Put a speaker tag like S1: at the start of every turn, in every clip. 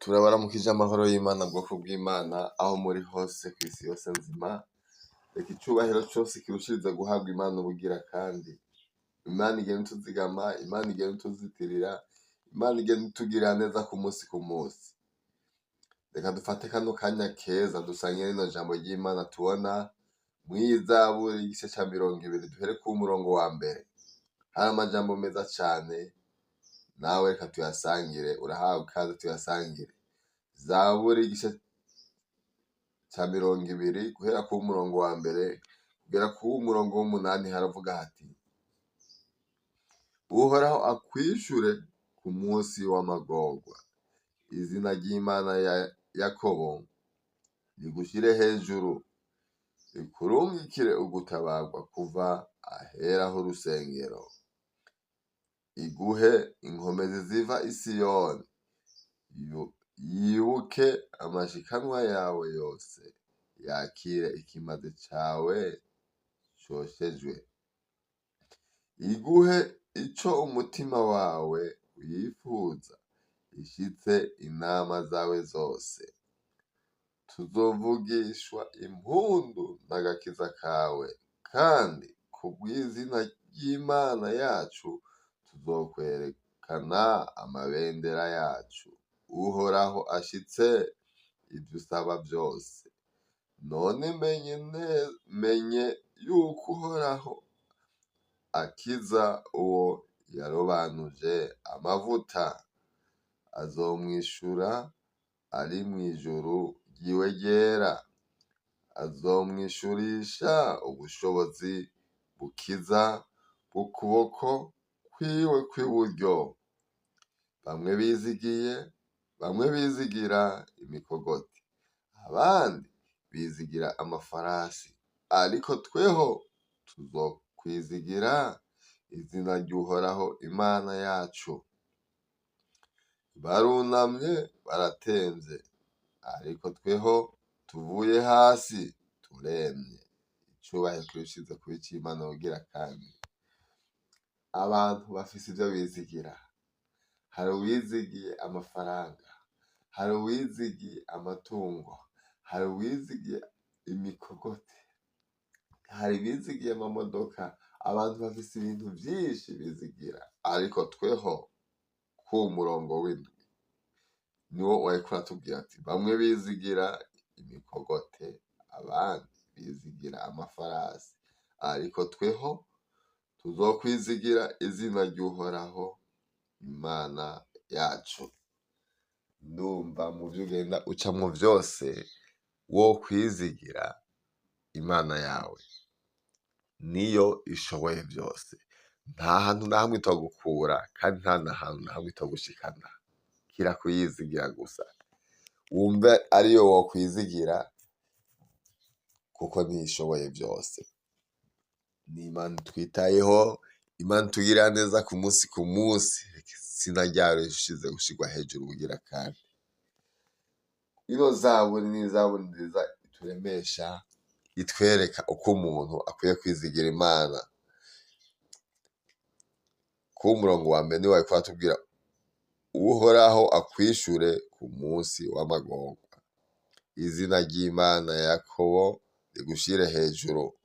S1: Turabaramukije amahoro y'Imana, bwoko bw'Imana aho muri hose kw'isi yose nzima. Reka icubahiro cose kirushirize guhabwa Imana ubugira kandi. Imana igenda ituzigama, Imana igenda ituzitirira, Imana igenda itugirira neza ku musi ku musi. Reka dufate kano kanya keza dusangire rino jambo ry'Imana tubona mw'Izaburi igice ca 20, duhere ku murongo wa mbere. Hari amajambo meza cane, nawe reka tuyasangire, urahawe ikaze tuyasangire. Zaburi igice ca 20 guhera ku murongo wa mbere kugera ku murongo w'8 haravuga hati: Uhoraho akwishure ku musi w'amagorwa, izina ry'Imana ya Yakobo rigushire hejuru, ikurungikire ugutabarwa kuva ahera h'urusengero, iguhe inkomezi ziva i Siyoni, yibuke amashikanwa yawe yose, yakire ikimazi cawe coshejwe, iguhe ico umutima wawe wifuza, ishitse inama zawe zose. Tuzovugishwa impundu n'agakiza kawe, kandi kubw'izina ry'Imana yacu tuzokwerekana amabendera yacu. Uhoraho ashitse ivyo usaba vyose. None menye yuko Uhoraho akiza uwo yarobanuje amavuta, azomwishura ari mw'ijuru ryiwe ryera, azomwishurisha ubushobozi bukiza bw'ukuboko kwiwe kw'iburyo. Bamwe bizigira imikogoti, abandi bizigira amafarasi, ariko tweho tuzokwizigira izina ry'Uhoraho Imana yacu. Barunamye baratemvye, ariko tweho tuvuye hasi turemye. Icubahiro kirushize kuba ic'Imana ubugira kandi. Abantu bafise ivyo bizigira. Hari uwizigiye amafaranga, hari uwizigiye amatungo, hari uwizigiye imikogoti, hari bizigiye amamodoka. Abantu bafise ibintu vyinshi bizigira, ariko tweho ku murongo w'indwi niwo wariko uratubwira ati: bamwe bizigira imikogote, abandi bizigira amafarasi, ariko tweho tuzokwizigira izina ry'Uhoraho Imana yacu. Ndumva mu vyo ugenda ucamwo vyose wokwizigira Imana yawe, niyo ishoboye vyose. Nta hantu na hamwe itogukura, kandi nta na hantu na hamwe itogushikana. Kira kuyizigira gusa, wumve ariyo wokwizigira, kuko niyo ishoboye vyose. Ni Imana itwitayeho, Imana itugirira neza ku musi ku musi. Izina ryayo rishize gushirwa hejuru bugira kandi. Ino zaburi ni izaburi nziza ituremesha, itwereka uko umuntu akwiye kwizigira Imana. Ku murongo wa mbere niwo wariko uratubwira: Uhoraho akwishure ku musi w'amagorwa, izina ry'Imana ya Yakobo rigushire hejuru.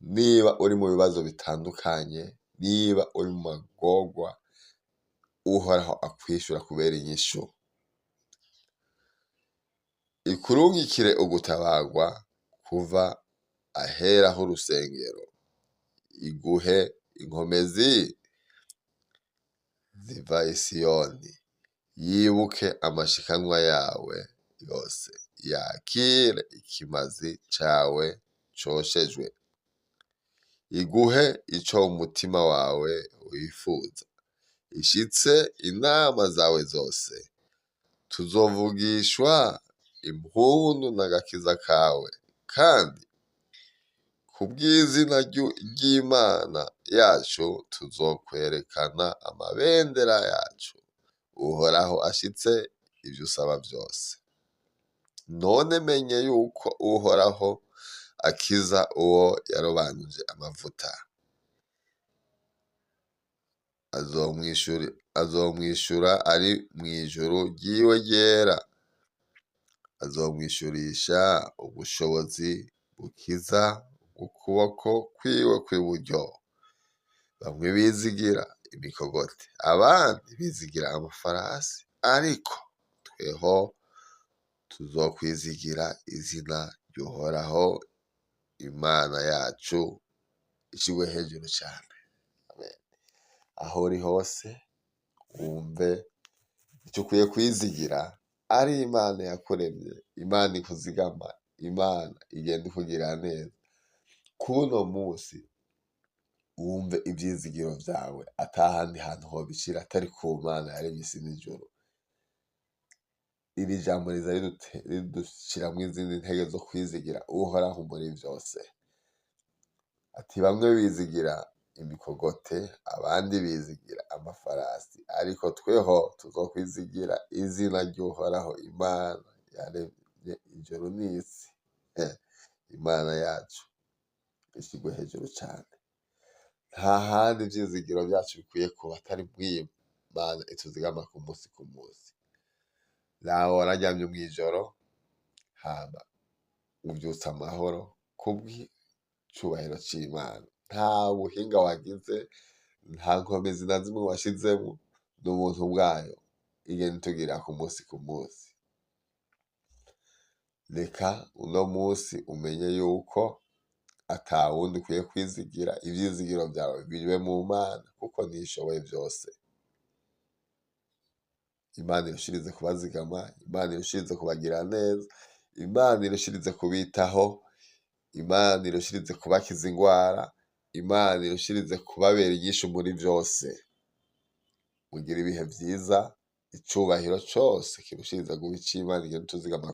S1: Niba uri mu bibazo bitandukanye, niba uri mu magorwa, Uhoraho akwishura kubera inyishu. Ikurungikire ugutabarwa kuva ahera h'urusengero, iguhe inkomezi ziva i Siyoni, yibuke amashikanwa yawe yose, yakire ikimazi cawe coshejwe, iguhe ico umutima wawe wifuza, ishitse inama zawe zose. Tuzovugishwa impundu n'agakiza kawe, kandi kubw'izina ry'Imana yacu tuzokwerekana amabendera yacu. Uhoraho ashitse ivyo usaba vyose. None menye yuko Uhoraho akiza uwo yarobanuje amavuta, azomwishura ari mw'ijuru ryiwe ryera, azomwishurisha ubushobozi bukiza ukuboko kwiwe kw'iburyo. Bamwe bizigira imikogote, abandi bizigira amafarasi, ariko tweho tuzokwizigira izina ry'Uhoraho Imana yacu ishirwe hejuru cane. Amen. Aho uri hose wumve ico ukwiye kwizigira ari Imana yakuremye, Imana ikuzigama, Imana igenda ikugirira neza. Kuno musi wumve ivyizigiro vyawe atahandi hantu hobishira atari ku Mana yaremye isi n'ijuru. Iri jambo riza ridushiramwo izindi ntege zo kwizigira Uhoraho muri vyose. Ati bamwe bizigira imikogote, abandi bizigira amafarasi, ariko tweho tuzokwizigira izina ry'Uhoraho Imana yaremye ijuru n'isi. Imana yacu ishirwe hejuru cane. Nta handi ivyizigiro vyacu bikwiye kuba atari mw'iyi Mana ituzigama ku musi ku musi. Nawe wararyamye mw'ijoro, hama uvyutse amahoro kubw'icubahiro c'Imana. Nta buhinga wagize, nta nkomezi na zimwe washizemwo, n'ubuntu bwayo igenda itugirira ku musi ku musi. Reka uno musi umenye yuko ata wundi ukwiye kwizigira, ivyizigiro vyawe bibe mu Mana kuko niyo ishoboye vyose. Imana irushirize kubazigama, Imana irushirize kubagirira neza, Imana irushirize kubitaho, Imana irushirize kubakiza ingwara, Imana irushirize kubabera inyishu muri vyose. Mugire ibihe vyiza, icubahiro cose kirushirize guba ic'Imana igenda ituzigama